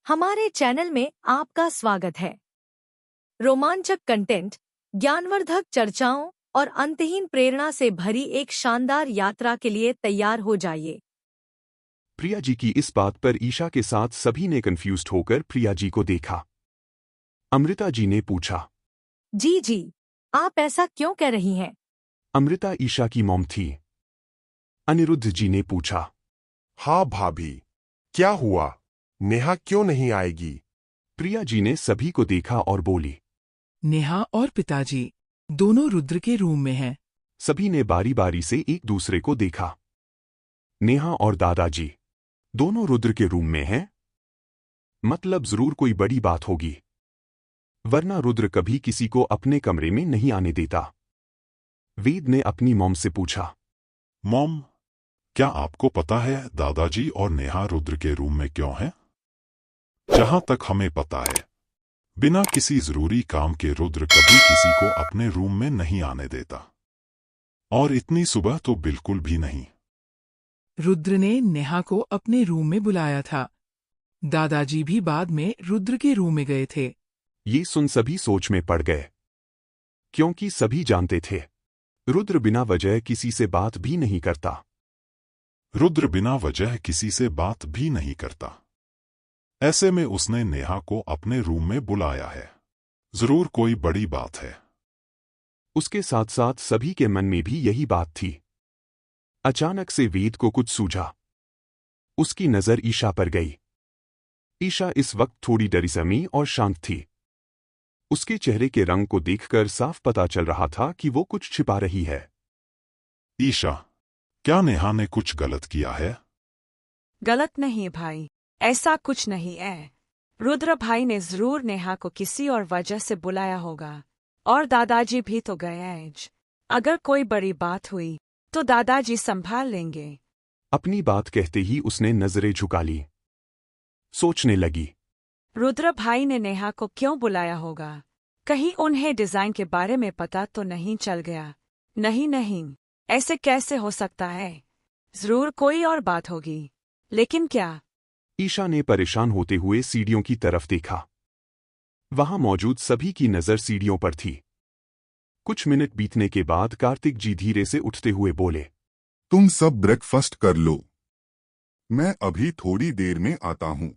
हमारे चैनल में आपका स्वागत है। रोमांचक कंटेंट, ज्ञानवर्धक चर्चाओं और अंतहीन प्रेरणा से भरी एक शानदार यात्रा के लिए तैयार हो जाइए। प्रिया जी की इस बात पर ईशा के साथ सभी ने कंफ्यूज्ड होकर प्रिया जी को देखा। अमृता जी ने पूछा, जी, आप ऐसा क्यों कह रही हैं? अमृता ईशा की मॉम थी। अनिरुद्ध जी ने पूछा, हाँ भाभी, क्या हुआ? नेहा क्यों नहीं आएगी? प्रिया जी ने सभी को देखा और बोली, नेहा और पिताजी दोनों रुद्र के रूम में हैं। सभी ने बारी बारी से एक दूसरे को देखा। नेहा और दादाजी दोनों रुद्र के रूम में हैं? मतलब जरूर कोई बड़ी बात होगी, वरना रुद्र कभी किसी को अपने कमरे में नहीं आने देता। वेद ने अपनी मॉम से पूछा, मॉम, क्या आपको पता है दादाजी और नेहा रुद्र के रूम में क्यों हैं? जहां तक हमें पता है, बिना किसी जरूरी काम के रुद्र कभी किसी को अपने रूम में नहीं आने देता, और इतनी सुबह तो बिल्कुल भी नहीं। रुद्र ने नेहा को अपने रूम में बुलाया था। दादाजी भी बाद में रुद्र के रूम में गए थे। ये सुन सभी सोच में पड़ गए, क्योंकि सभी जानते थे रुद्र बिना वजह किसी से बात भी नहीं करता। रुद्र बिना वजह किसी से बात भी नहीं करता, ऐसे में उसने नेहा को अपने रूम में बुलाया है, जरूर कोई बड़ी बात है। उसके साथ साथ सभी के मन में भी यही बात थी। अचानक से वेद को कुछ सूझा। उसकी नजर ईशा पर गई। ईशा इस वक्त थोड़ी डरीसमी और शांत थी। उसके चेहरे के रंग को देखकर साफ पता चल रहा था कि वो कुछ छिपा रही है। ईशा, क्या नेहा ने कुछ गलत किया है? गलत नहीं भाई, ऐसा कुछ नहीं है। रुद्र भाई ने जरूर नेहा को किसी और वजह से बुलाया होगा, और दादाजी भी तो गए हैं। अगर कोई बड़ी बात हुई तो दादाजी संभाल लेंगे। अपनी बात कहते ही उसने नजरें झुका ली। सोचने लगी, रुद्र भाई ने नेहा को क्यों बुलाया होगा? कहीं उन्हें डिजाइन के बारे में पता तो नहीं चल गया? नहीं, ऐसे कैसे हो सकता है? जरूर कोई और बात होगी, लेकिन क्या? ईशा ने परेशान होते हुए सीढ़ियों की तरफ देखा। वहां मौजूद सभी की नजर सीढ़ियों पर थी। कुछ मिनट बीतने के बाद कार्तिक जी धीरे से उठते हुए बोले, तुम सब ब्रेकफास्ट कर लो, मैं अभी थोड़ी देर में आता हूँ।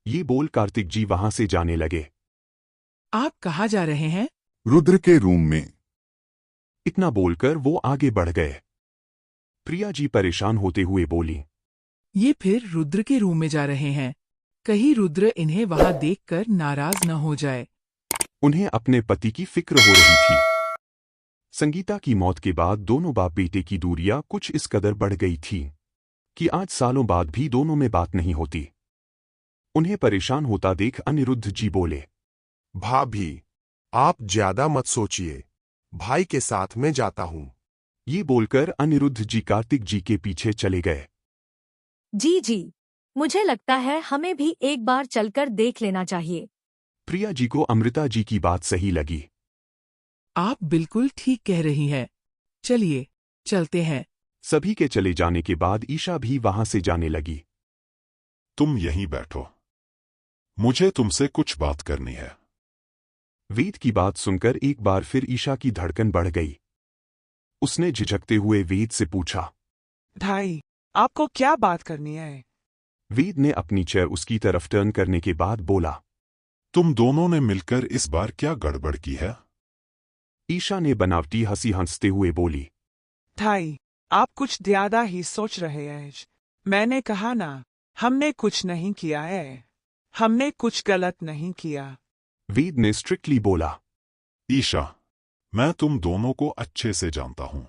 ये बोल कार्तिक जी वहां से जाने लगे। आप कहाँ जा रहे हैं? रुद्र के रूम में। इतना बोलकर वो आगे बढ़ गए। प्रिया जी परेशान होते हुए बोली, ये फिर रुद्र के रूम में जा रहे हैं। कहीं रुद्र इन्हें वहां देखकर नाराज न हो जाए। उन्हें अपने पति की फिक्र हो रही थी। संगीता की मौत के बाद दोनों बाप बेटे की दूरियां कुछ इस कदर बढ़ गई थी कि आज सालों बाद भी दोनों में बात नहीं होती। उन्हें परेशान होता देख अनिरुद्ध जी बोले, भाभी, आप ज्यादा मत सोचिए, भाई के साथ मैं जाता हूँ। ये बोलकर अनिरुद्ध जी कार्तिक जी के पीछे चले गए। जी, मुझे लगता है हमें भी एक बार चलकर देख लेना चाहिए। प्रिया जी को अमृता जी की बात सही लगी। आप बिल्कुल ठीक कह रही हैं। चलिए, चलते हैं। सभी के चले जाने के बाद ईशा भी वहां से जाने लगी। तुम यहीं बैठो, मुझे तुमसे कुछ बात करनी है। वेद की बात सुनकर एक बार फिर ईशा की धड़कन बढ़ गई। उसने झिझकते हुए वेद से पूछा, भाई, आपको क्या बात करनी है? वेद ने अपनी चेयर उसकी तरफ टर्न करने के बाद बोला, तुम दोनों ने मिलकर इस बार क्या गड़बड़ की है? ईशा ने बनावटी हंसी हंसते हुए बोली, भाई, आप कुछ ज्यादा ही सोच रहे हैं। मैंने कहा ना, हमने कुछ नहीं किया है। हमने कुछ गलत नहीं किया। वेद ने स्ट्रिक्टली बोला। ईशा, मैं तुम दोनों को अच्छे से जानता हूं,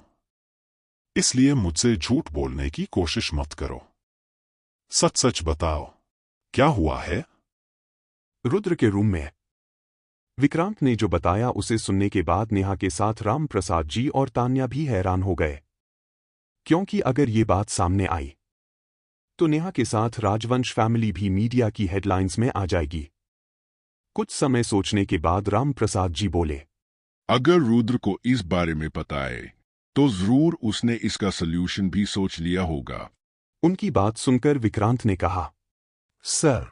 इसलिए मुझसे झूठ बोलने की कोशिश मत करो। सच सच बताओ, क्या हुआ है? रुद्र के रूम में। विक्रांत ने जो बताया उसे सुनने के बाद नेहा के साथ राम प्रसाद जी और तान्या भी हैरान हो गए, क्योंकि अगर ये बात सामने आई तो नेहा के साथ राजवंश फैमिली भी मीडिया की हेडलाइंस में आ जाएगी। कुछ समय सोचने के बाद राम प्रसाद जी बोले, अगर रुद्र को इस बारे में पता है तो जरूर उसने इसका सल्यूशन भी सोच लिया होगा। उनकी बात सुनकर विक्रांत ने कहा, सर,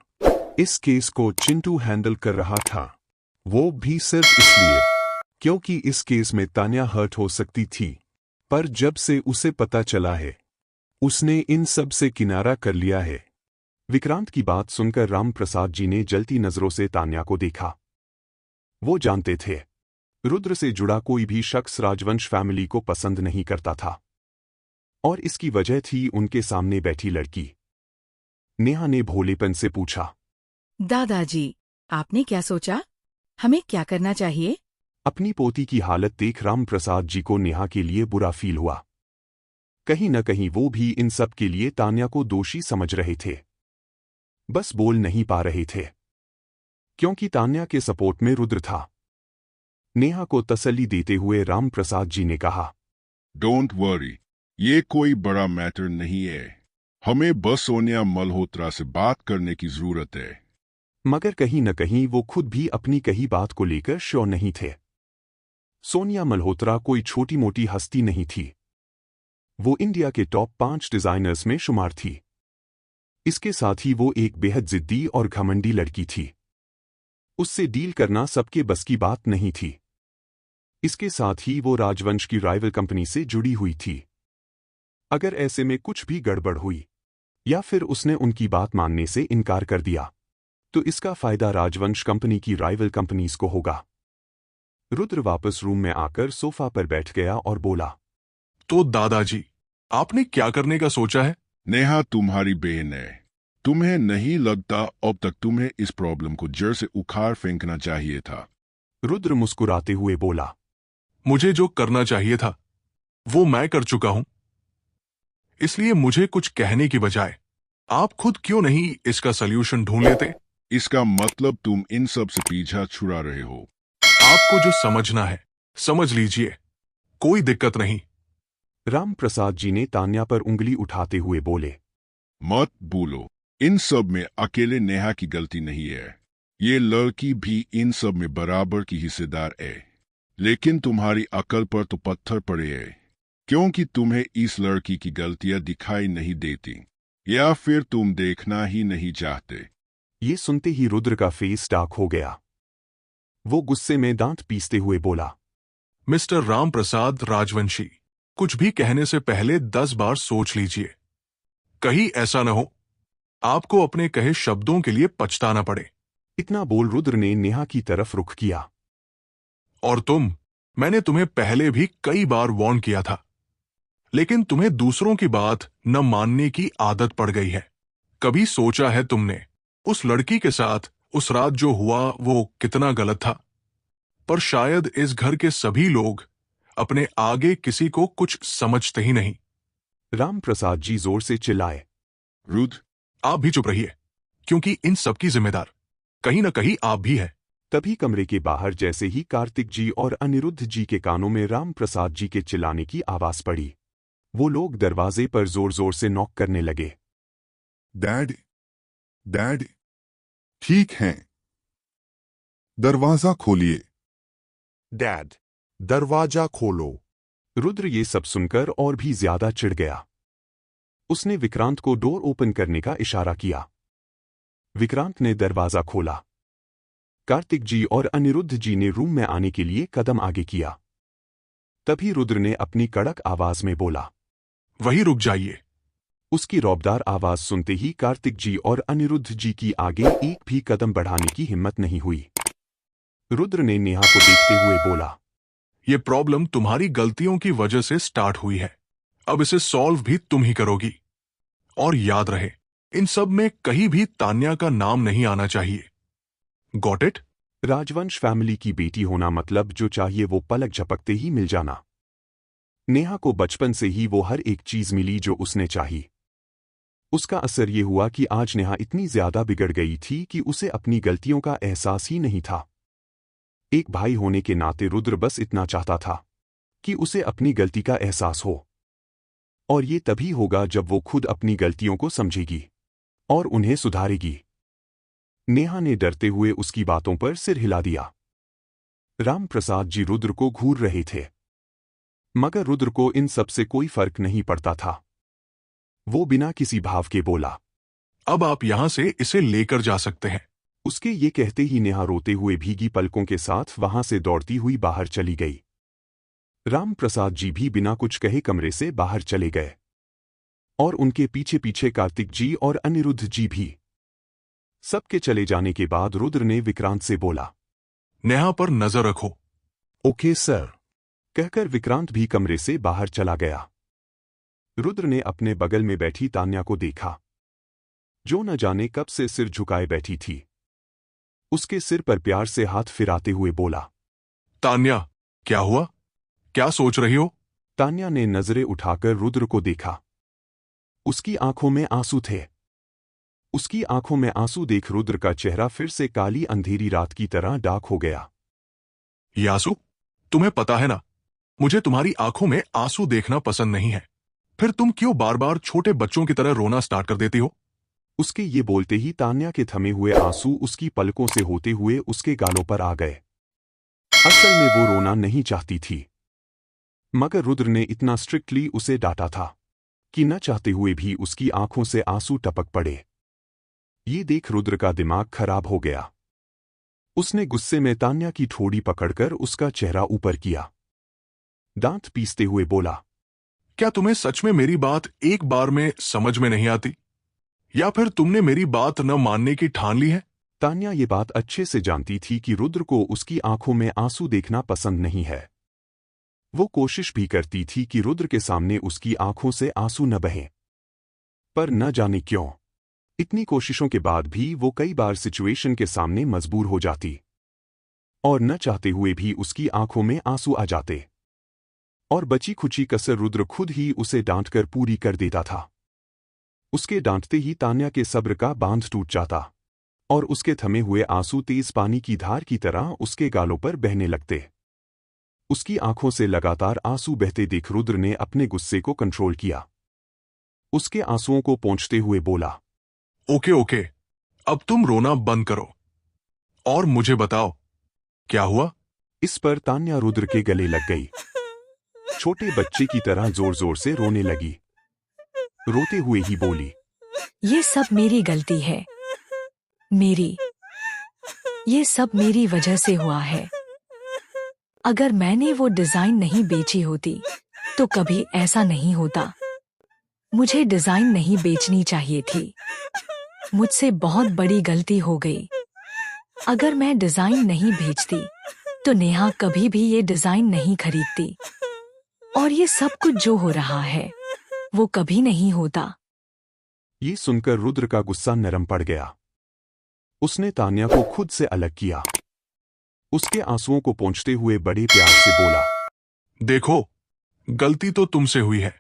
इस केस को चिंटू हैंडल कर रहा था, वो भी सिर्फ इसलिए क्योंकि इस केस में तान्या हर्ट हो सकती थी। पर जब से उसे पता चला है, उसने इन सब से किनारा कर लिया है। विक्रांत की बात सुनकर राम प्रसाद जी ने जलती नजरों से तान्या को देखा। वो जानते थे, रुद्र से जुड़ा कोई भी शख्स राजवंश फैमिली को पसंद नहीं करता था, और इसकी वजह थी उनके सामने बैठी लड़की। नेहा ने भोलेपन से पूछा, दादाजी, आपने क्या सोचा? हमें क्या करना चाहिए? अपनी पोती की हालत देख राम प्रसाद जी को नेहा के लिए बुरा फील हुआ। कहीं न कहीं वो भी इन सब के लिए तान्या को दोषी समझ रहे थे, बस बोल नहीं पा रहे थे क्योंकि तान्या के सपोर्ट में रुद्र था। नेहा को तसल्ली देते हुए राम प्रसाद जी ने कहा, डोंट वरी, ये कोई बड़ा मैटर नहीं है। हमें बस सोनिया मल्होत्रा से बात करने की जरूरत है। मगर कहीं न कहीं वो खुद भी अपनी कही बात को लेकर श्योर नहीं थे। सोनिया मल्होत्रा कोई छोटी मोटी हस्ती नहीं थी, वो इंडिया के टॉप 5 डिजाइनर्स में शुमार थी। इसके साथ ही वो एक बेहद जिद्दी और घमंडी लड़की थी। उससे डील करना सबके बस की बात नहीं थी। इसके साथ ही वो राजवंश की राइवल कंपनी से जुड़ी हुई थी। अगर ऐसे में कुछ भी गड़बड़ हुई या फिर उसने उनकी बात मानने से इनकार कर दिया, तो इसका फायदा राजवंश कंपनी की राइवल कंपनीज को होगा। रुद्र वापस रूम में आकर सोफा पर बैठ गया और बोला, तो दादाजी, आपने क्या करने का सोचा है? नेहा तुम्हारी बहन है। तुम्हें नहीं लगता अब तक तुम्हें इस प्रॉब्लम को जड़ से उखाड़ फेंकना चाहिए था? रुद्र मुस्कुराते हुए बोला, मुझे जो करना चाहिए था वो मैं कर चुका हूं, इसलिए मुझे कुछ कहने की बजाय आप खुद क्यों नहीं इसका सल्यूशन ढूंढ लेते? इसका मतलब तुम इन सब से पीछा छुड़ा रहे हो। आपको जो समझना है समझ लीजिए, कोई दिक्कत नहीं। राम प्रसाद जी ने तान्या पर उंगली उठाते हुए बोले, मत भूलो, इन सब में अकेले नेहा की गलती नहीं है। ये लड़की भी इन सब में बराबर की हिस्सेदार है। लेकिन तुम्हारी अकल पर तो पत्थर पड़े हैं, क्योंकि तुम्हें इस लड़की की गलतियां दिखाई नहीं देती, या फिर तुम देखना ही नहीं चाहते। ये सुनते ही रुद्र का फेस डार्क हो गया। वो गुस्से में दांत पीसते हुए बोला, मिस्टर राम प्रसाद राजवंशी, कुछ भी कहने से पहले 10 बार सोच लीजिए। कहीं ऐसा न हो आपको अपने कहे शब्दों के लिए पछताना पड़े। इतना बोल रुद्र ने नेहा की तरफ रुख किया। और मैंने तुम्हें पहले भी कई बार वार्न किया था, लेकिन तुम्हें दूसरों की बात न मानने की आदत पड़ गई है। कभी सोचा है तुमने उस लड़की के साथ उस रात जो हुआ वो कितना गलत था? पर शायद इस घर के सभी लोग अपने आगे किसी को कुछ समझते ही नहीं। राम प्रसाद जी जोर से चिल्लाए, रुद्र, आप भी चुप रहिए, क्योंकि इन सब की जिम्मेदार कहीं न कहीं आप भी है। तभी कमरे के बाहर जैसे ही कार्तिक जी और अनिरुद्ध जी के कानों में राम प्रसाद जी के चिल्लाने की आवाज पड़ी, वो लोग दरवाजे पर जोर जोर से नॉक करने लगे। डैड, ठीक है, दरवाजा खोलिए। डैड, दरवाजा खोलो। रुद्र ये सब सुनकर और भी ज्यादा चिढ़ गया। उसने विक्रांत को डोर ओपन करने का इशारा किया। विक्रांत ने दरवाजा खोला। कार्तिक जी और अनिरुद्ध जी ने रूम में आने के लिए कदम आगे किया। तभी रुद्र ने अपनी कड़क आवाज में बोला, वहीं रुक जाइए। उसकी रौबदार आवाज सुनते ही कार्तिक जी और अनिरुद्ध जी की आगे एक भी कदम बढ़ाने की हिम्मत नहीं हुई। रुद्र ने नेहा को देखते हुए बोला, ये प्रॉब्लम तुम्हारी गलतियों की वजह से स्टार्ट हुई है, अब इसे सॉल्व भी तुम ही करोगी। और याद रहे, इन सब में कहीं भी तान्या का नाम नहीं आना चाहिए। Got it? राजवंश फैमिली की बेटी होना मतलब जो चाहिए वो पलक झपकते ही मिल जाना। नेहा को बचपन से ही वो हर एक चीज मिली जो उसने चाही। उसका असर ये हुआ कि आज नेहा इतनी ज्यादा बिगड़ गई थी कि उसे अपनी गलतियों का एहसास ही नहीं था। एक भाई होने के नाते रुद्र बस इतना चाहता था कि उसे अपनी गलती का एहसास हो, और ये तभी होगा जब वो खुद अपनी गलतियों को समझेगी और उन्हें सुधारेगी। नेहा ने डरते हुए उसकी बातों पर सिर हिला दिया। राम प्रसाद जी रुद्र को घूर रहे थे, मगर रुद्र को इन सब से कोई फर्क नहीं पड़ता था। वो बिना किसी भाव के बोला, अब आप यहाँ से इसे लेकर जा सकते हैं। उसके ये कहते ही नेहा रोते हुए भीगी पलकों के साथ वहां से दौड़ती हुई बाहर चली गई। राम प्रसाद जी भी बिना कुछ कहे कमरे से बाहर चले गए और उनके पीछे पीछे कार्तिक जी और अनिरुद्ध जी भी। सबके चले जाने के बाद रुद्र ने विक्रांत से बोला, नेहा पर नजर रखो। ओके सर, कहकर विक्रांत भी कमरे से बाहर चला गया। रुद्र ने अपने बगल में बैठी तान्या को देखा, जो न जाने कब से सिर झुकाए बैठी थी। उसके सिर पर प्यार से हाथ फिराते हुए बोला, तान्या, क्या हुआ? क्या सोच रही हो? तान्या ने नजरें उठाकर रुद्र को देखा। उसकी आंखों में आंसू थे। उसकी आंखों में आंसू देख रुद्र का चेहरा फिर से काली अंधेरी रात की तरह डार्क हो गया। ये आंसू? तुम्हें पता है ना, मुझे तुम्हारी आंखों में आंसू देखना पसंद नहीं है। फिर तुम क्यों बार बार छोटे बच्चों की तरह रोना स्टार्ट कर देती हो? उसके ये बोलते ही तान्या के थमे हुए आंसू उसकी पलकों से होते हुए उसके गालों पर आ गए। असल में वो रोना नहीं चाहती थी, मगर रुद्र ने इतना स्ट्रिक्टली उसे डांटा था कि न चाहते हुए भी उसकी आंखों से आंसू टपक पड़े। ये देख रुद्र का दिमाग खराब हो गया। उसने गुस्से में तान्या की ठोड़ी पकड़कर उसका चेहरा ऊपर किया। दांत पीसते हुए बोला, क्या तुम्हें सच में मेरी बात एक बार में समझ में नहीं आती, या फिर तुमने मेरी बात न मानने की ठान ली है? तान्या ये बात अच्छे से जानती थी कि रुद्र को उसकी आंखों में आंसू देखना पसंद नहीं है। वो कोशिश भी करती थी कि रुद्र के सामने उसकी आंखों से आंसू न बहें, पर न जाने क्यों इतनी कोशिशों के बाद भी वो कई बार सिचुएशन के सामने मजबूर हो जाती और न चाहते हुए भी उसकी आंखों में आंसू आ जाते और बची खुची कसर रुद्र खुद ही उसे डांटकर पूरी कर देता था। उसके डांटते ही तान्या के सब्र का बांध टूट जाता और उसके थमे हुए आंसू तेज पानी की धार की तरह उसके गालों पर बहने लगते। उसकी आंखों से लगातार आंसू बहते देख रुद्र ने अपने गुस्से को कंट्रोल किया। उसके आंसुओं को पोंछते हुए बोला, ओके ओके, अब तुम रोना बंद करो और मुझे बताओ क्या हुआ? इस पर तान्या रुद्र के गले लग गई। छोटे बच्चे की तरह जोर जोर से रोने लगी। रोते हुए ही बोली, ये सब मेरी गलती है, ये सब मेरी वजह से हुआ है। अगर मैंने वो डिजाइन नहीं बेची होती तो कभी ऐसा नहीं होता। मुझे डिजाइन नहीं बेचनी चाहिए थी। मुझसे बहुत बड़ी गलती हो गई। अगर मैं डिजाइन नहीं बेचती तो नेहा कभी भी ये डिजाइन नहीं खरीदती और ये सब कुछ जो हो रहा है वो कभी नहीं होता। ये सुनकर रुद्र का गुस्सा नरम पड़ गया। उसने तान्या को खुद से अलग किया। उसके आंसुओं को पोंछते हुए बड़े प्यार से बोला, देखो, गलती तो तुमसे हुई है,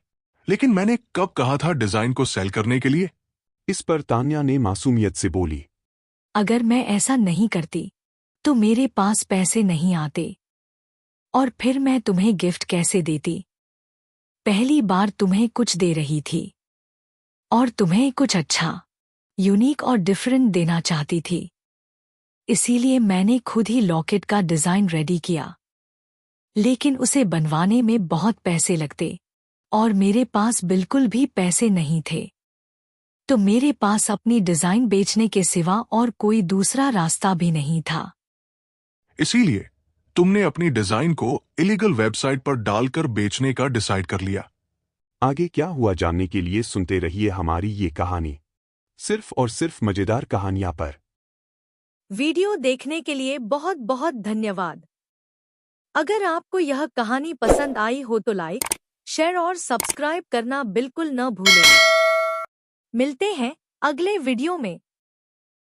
लेकिन मैंने कब कहा था डिजाइन को सेल करने के लिए? इस पर तान्या ने मासूमियत से बोली, अगर मैं ऐसा नहीं करती तो मेरे पास पैसे नहीं आते और फिर मैं तुम्हें गिफ्ट कैसे देती? पहली बार तुम्हें कुछ दे रही थी और तुम्हें कुछ अच्छा, यूनिक और डिफरेंट देना चाहती थी। इसीलिए मैंने खुद ही लॉकेट का डिजाइन रेडी किया, लेकिन उसे बनवाने में बहुत पैसे लगते और मेरे पास बिल्कुल भी पैसे नहीं थे। तो मेरे पास अपनी डिजाइन बेचने के सिवा और कोई दूसरा रास्ता भी नहीं था। इसीलिए तुमने अपनी डिजाइन को इलीगल वेबसाइट पर डालकर बेचने का डिसाइड कर लिया। आगे क्या हुआ जानने के लिए सुनते रहिए हमारी ये कहानी, सिर्फ और सिर्फ मजेदार कहानियां पर। वीडियो देखने के लिए बहुत बहुत धन्यवाद। अगर आपको यह कहानी पसंद आई हो तो लाइक, शेयर और सब्सक्राइब करना बिल्कुल न भूलें। मिलते हैं अगले वीडियो में।